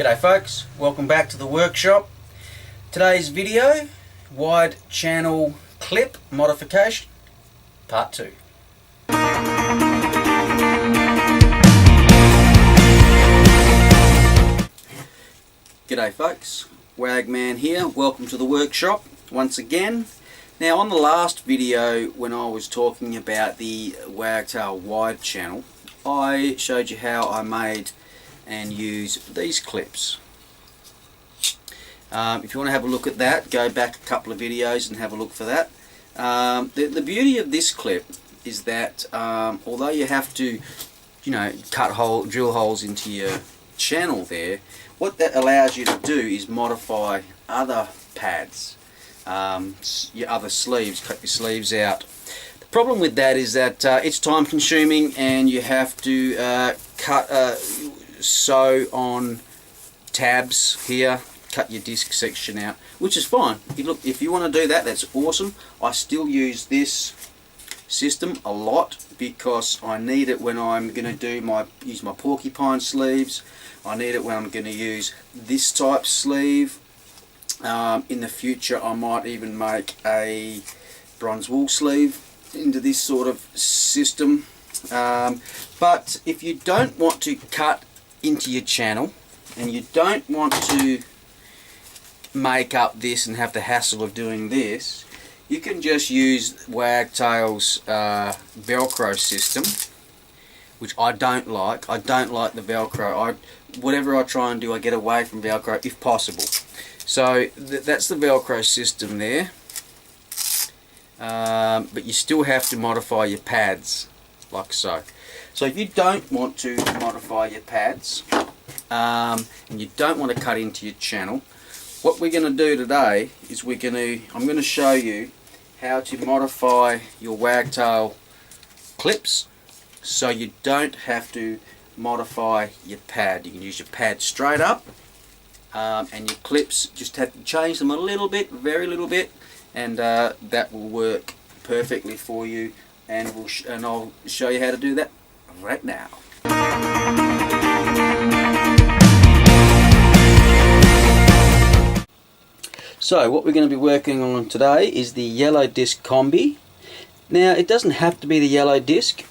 G'day folks, welcome back to the workshop. Today's video, wide channel clip modification, part 2. G'day folks, WAGMAN here, welcome to the workshop once again. Now on the last video when I was talking about the Wagtail wide channel, I showed you how I made and use these clips. If you want to have a look at that, go back a couple of videos and have a look for that. The beauty of this clip is that although you have to, drill holes into your channel there, what that allows you to do is modify other pads, your other sleeves, cut your sleeves out. The problem with that is that it's time consuming and you have to sew on tabs here, cut your disc section out, which is fine. If you want to do that, that's awesome. I still use this system a lot because I need it when I'm going to use my porcupine sleeves. I need it when I'm going to use this type sleeve. In the future I might even make a bronze wool sleeve into this sort of system. But if you don't want to cut into your channel and you don't want to make up this and have the hassle of doing this, you can just use Wagtail's Velcro system, which I don't like. I don't like the Velcro. Whatever I try and do, I get away from Velcro if possible. So that's the Velcro system there, but you still have to modify your pads like so. So if you don't want to modify your pads and you don't want to cut into your channel, what we're going to do today is I'm going to show you how to modify your Wagtail clips so you don't have to modify your pad. You can use your pad straight up, and your clips just have to change them a little bit, very little bit, and that will work perfectly for you, and I'll show you how to do that right now. So what we're going to be working on today is the yellow disc combi. Now it doesn't have to be the yellow disc.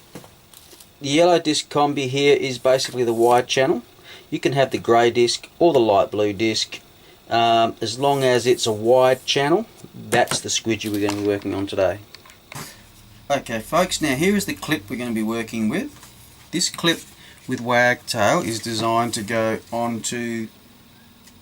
The yellow disc combi here is basically the wide channel. You can have the grey disc or the light blue disc. As long as it's a wide channel, that's the squidgy we're going to be working on today. Okay folks, now here is the clip we're going to be working with. This clip with Wagtail is designed to go onto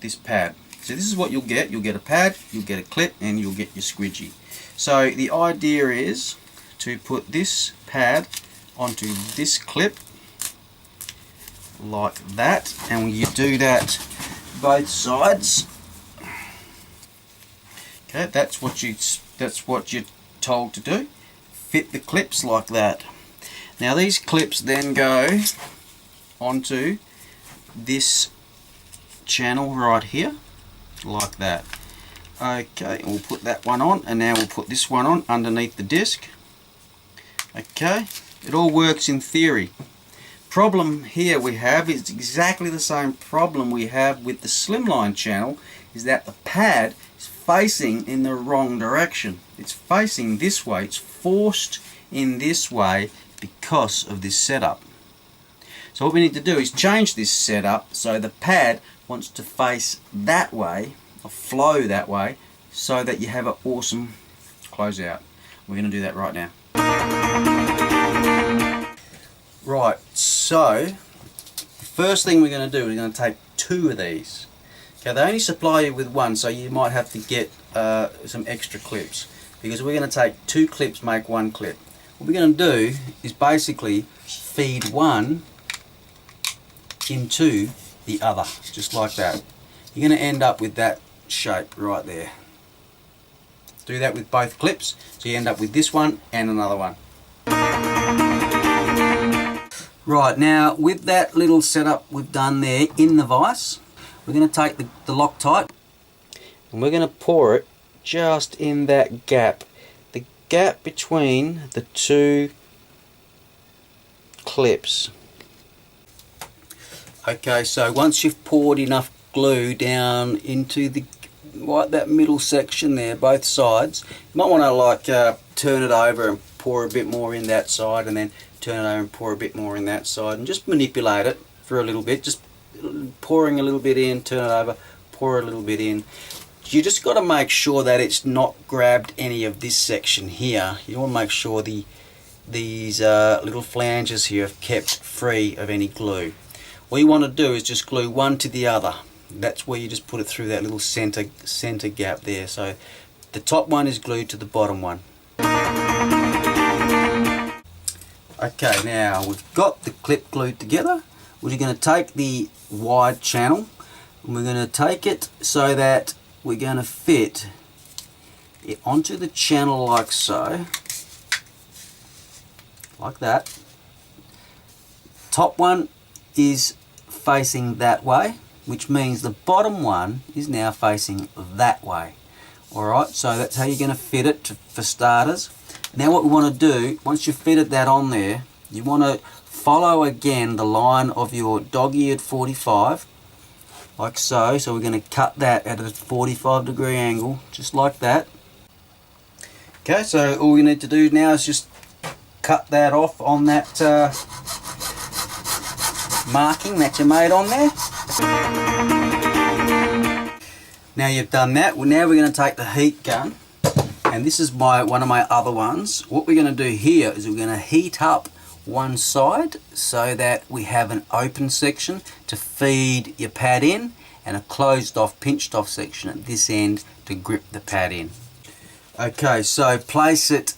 this pad. So this is what you'll get. You'll get a pad, you'll get a clip, and you'll get your squidgy. So the idea is to put this pad onto this clip like that, and when you do that both sides, okay, that's what you're told to do. Fit the clips like that. Now these clips then go onto this channel right here like that. Okay, we'll put that one on, and now we'll put this one on underneath the disc. Okay, it all works in theory. Problem here we have is exactly the same problem we have with the slimline channel, is that the pad is facing in the wrong direction. It's facing this way, it's forced in this way because of this setup. So what we need to do is change this setup so the pad wants to face that way, or flow that way, so that you have an awesome closeout. We're going to do that right now. Right, so the first thing we're going to do, we're going to take 2 of these. Okay, they only supply you with 1, so you might have to get some extra clips, because we're going to take 2 clips, make 1 clip. What we're going to do is basically feed one into the other, just like that. You're going to end up with that shape right there. Do that with both clips, so you end up with this one and another one. Right, now with that little setup we've done there in the vise, we're going to take the Loctite and we're going to pour it just in that gap. The gap between the 2 clips. Okay, so once you've poured enough glue down into the that middle section there, both sides. You might want to like turn it over and pour a bit more in that side, and then turn it over and pour a bit more in that side, and just manipulate it for a little bit, just pouring a little bit in, turn it over, pour a little bit in. You just got to make sure that it's not grabbed any of this section here. You want to make sure these little flanges here are kept free of any glue. What you want to do is just glue one to the other. That's where you just put it through that little center gap there. So the top one is glued to the bottom one. Okay, now we've got the clip glued together. We're going to take the wide channel and we're going to take it so that we're going to fit it onto the channel like so, like that. Top one is facing that way, which means the bottom one is now facing that way. Alright, so that's how you're going to fit it for starters. Now what we want to do, once you've fitted that on there, you want to follow again the line of your dog-eared 45, like so. So we're going to cut that at a 45-degree angle, just like that. Okay, so all we need to do now is just cut that off on that marking that you made on there. Now you've done that, well, now we're going to take the heat gun, and this is one of my other ones. What we're going to do here is we're going to heat up one side so that we have an open section to feed your pad in, and a closed off, pinched off section at this end to grip the pad in. Okay, so place it,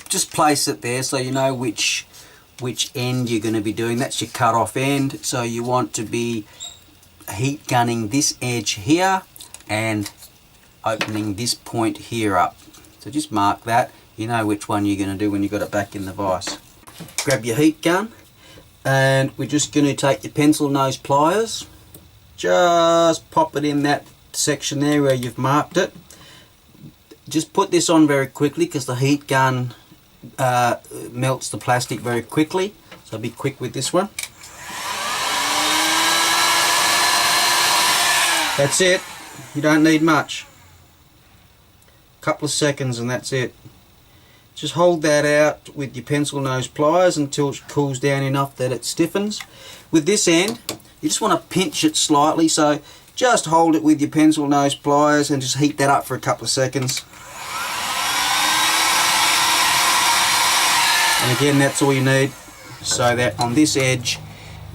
just place it there so you know which end you're going to be doing. That's your cut off end, so you want to be heat gunning this edge here and opening this point here up. So just mark that, you know which one you're going to do when you've got it back in the vise. Grab your heat gun, and we're just going to take your pencil nose pliers, just pop it in that section there where you've marked it. Just put this on very quickly because the heat gun melts the plastic very quickly, so be quick with this one. That's it, you don't need much. Couple of seconds and that's it. Just hold that out with your pencil nose pliers until it cools down enough that it stiffens. With this end, you just want to pinch it slightly, so just hold it with your pencil nose pliers and just heat that up for a couple of seconds. And again, that's all you need, so that on this edge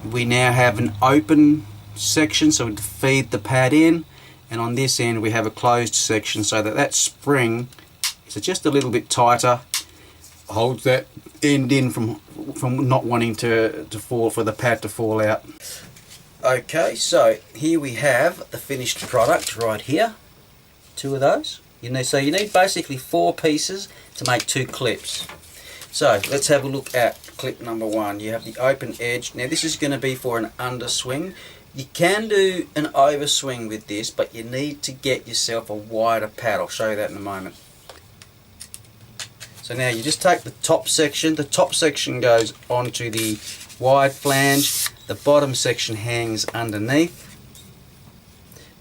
we now have an open section so to feed the pad in, and on this end we have a closed section so that that spring is just a little bit tighter, holds that end in from not wanting to fall, for the pad to fall out. Okay, so here we have the finished product right here, two of those. So you need basically 4 pieces to make 2 clips. So let's have a look at clip number 1. You have the open edge. Now this is going to be for an underswing. You can do an overswing with this, but you need to get yourself a wider pad. I'll show you that in a moment. So now you just take the top section. The top section goes onto the wide flange. The bottom section hangs underneath.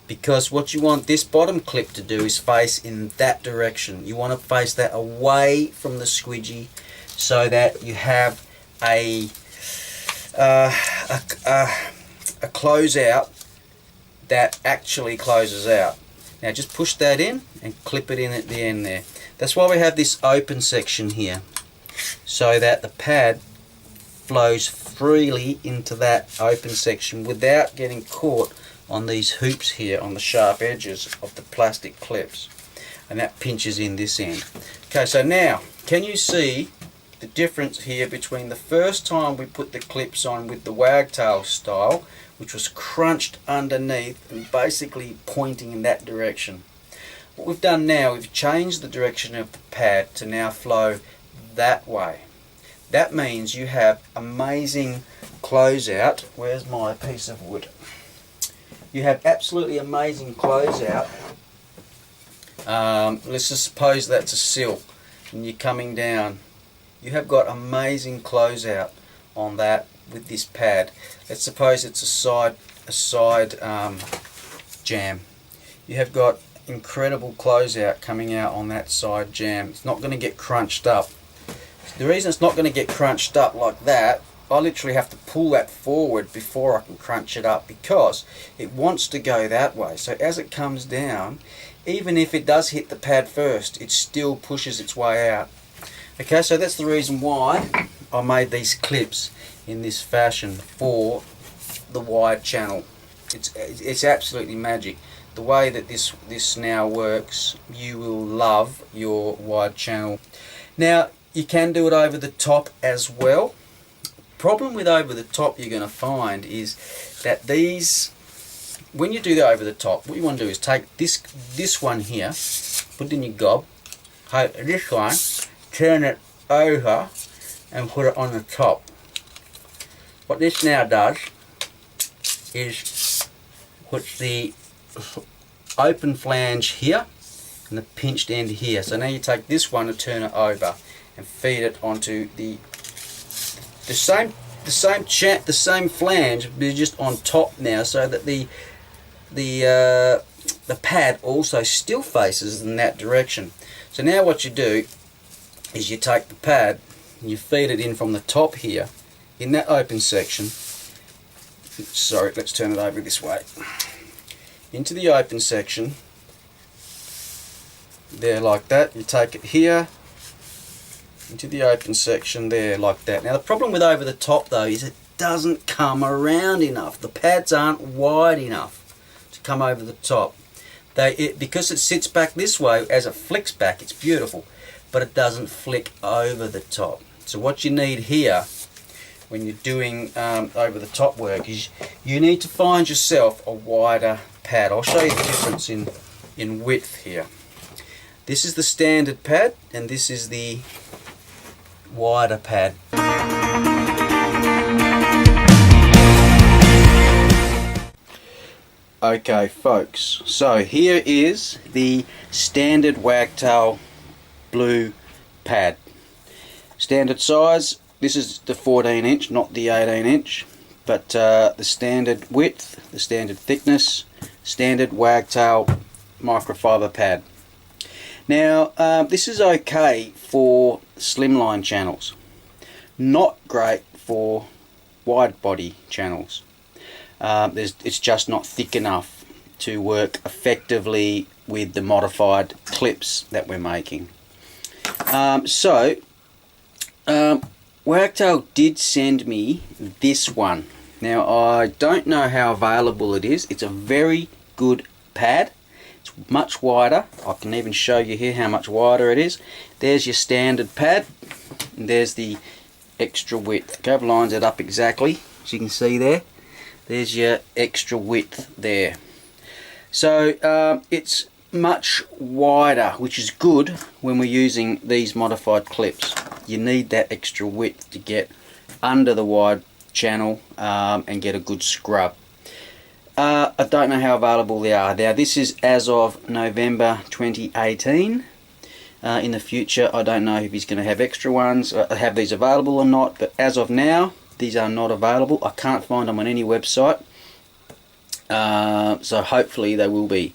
Because what you want this bottom clip to do is face in that direction. You want to face that away from the squidgy, so that you have a closeout that actually closes out. Now just push that in and clip it in at the end there. That's why we have this open section here, so that the pad flows freely into that open section without getting caught on these hoops here on the sharp edges of the plastic clips, and that pinches in this end. Okay, so now can you see the difference here between the first time we put the clips on with the Wagtail style, which was crunched underneath and basically pointing in that direction. What we've done now, we've changed the direction of the pad to now flow that way. That means you have amazing closeout. Where's my piece of wood? You have absolutely amazing closeout. Let's just suppose that's a sill and you're coming down. You have got amazing closeout on that with this pad. Let's suppose it's a side jam. You have got incredible closeout coming out on that side jam. It's not going to get crunched up. The reason it's not going to get crunched up like that, I literally have to pull that forward before I can crunch it up, because it wants to go that way. So as it comes down, even if it does hit the pad first, it still pushes its way out. Okay, so that's the reason why I made these clips in this fashion for the wide channel. It's absolutely magic. The way that this now works, you will love your wide channel. Now, you can do it over the top as well. Problem with over the top you're going to find is that these, when you do the over the top, what you want to do is take this one here, put it in your gob, take this one, turn it over and put it on the top. What this now does is puts the open flange here and the pinched end here. So now you take this one and turn it over and feed it onto the same flange, but just on top now, so that the pad also still faces in that direction. So now what you do is you take the pad and you feed it in from the top here in that open section. Sorry, let's turn it over this way. Into the open section there, like that. You take it here into the open section there, like that. Now the problem with over the top though is it doesn't come around enough. The pads aren't wide enough to come over the top. Because it sits back this way, as it flicks back, it's beautiful, but it doesn't flick over the top. So what you need here when you're doing over the top work is you need to find yourself a wider pad. I'll show you the difference in width here. This is the standard pad and this is the wider pad. Okay folks, so here is the standard Wagtail blue pad. Standard size, this is the 14-inch, not the 18-inch, but the standard width, the standard thickness, standard Wagtail microfiber pad. Now this is okay for slimline channels, not great for wide body channels. It's just not thick enough to work effectively with the modified clips that we're making. Wagtail did send me this one. Now I don't know how available it is. It's a very good pad. It's much wider. I can even show you here how much wider it is. There's your standard pad and there's the extra width. Gav lines it up exactly, as you can see there. There's your extra width there. So it's much wider, which is good when we're using these modified clips. You need that extra width to get under the wide channel and get a good scrub. I don't know how available they are. Now this is as of November 2018. In the future I don't know if he's going to have extra ones, have these available or not, but as of now these are not available. I can't find them on any website, so hopefully they will be.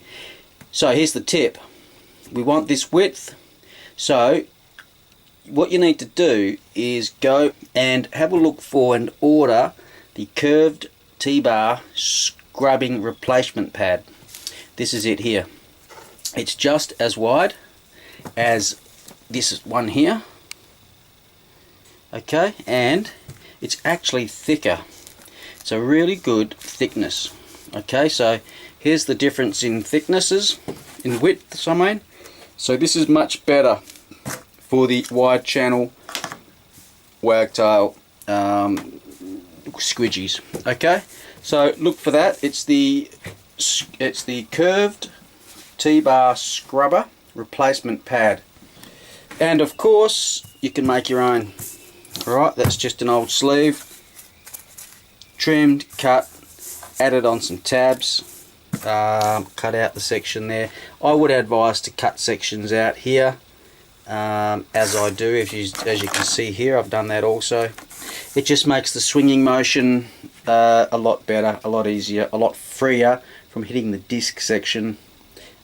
So here's the tip. We want this width, so what you need to do is go and have a look for and order the curved T-bar scrubbing replacement pad. This is it here. It's just as wide as this one here, okay, and it's actually thicker. It's a really good thickness. Okay, so here's the difference in thicknesses, in widths I mean. So this is much better for the wide channel Wagtail squidgies. Okay, so look for that. It's the curved T-bar scrubber replacement pad, and of course you can make your own. Alright, that's just an old sleeve, trimmed, cut, added on some tabs, cut out the section there. I would advise to cut sections out here, as I do. As you can see here, I've done that also. It just makes the swinging motion a lot better, a lot easier, a lot freer from hitting the disc section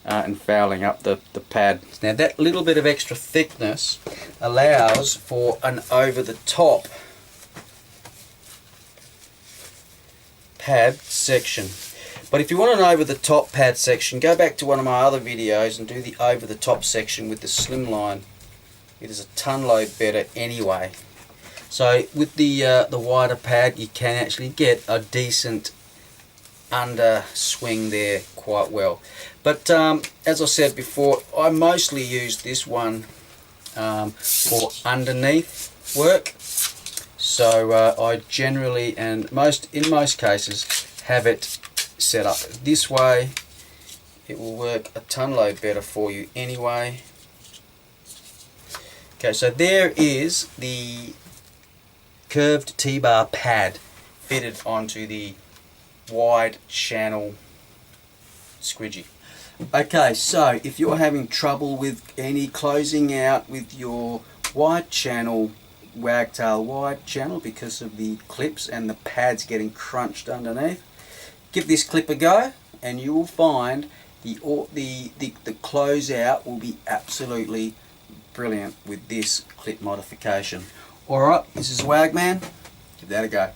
and fouling up the pad. Now that little bit of extra thickness allows for an over the top pad section. But if you want an over the top pad section, go back to one of my other videos and do the over the top section with the slimline. It is a ton load better anyway. So with the wider pad, you can actually get a decent under swing there quite well. But as I said before, I mostly use this one for underneath work. So I generally, and in most cases, have it set up this way. It will work a ton load better for you anyway. Okay, so there is the curved T-bar pad fitted onto the wide channel squidgy. Okay, so if you're having trouble with any closing out with your wide channel Wagtail wide channel because of the clips and the pads getting crunched underneath, give this clip a go and you will find the closeout will be absolutely brilliant with this clip modification. Alright, this is WAGMAN. Give that a go.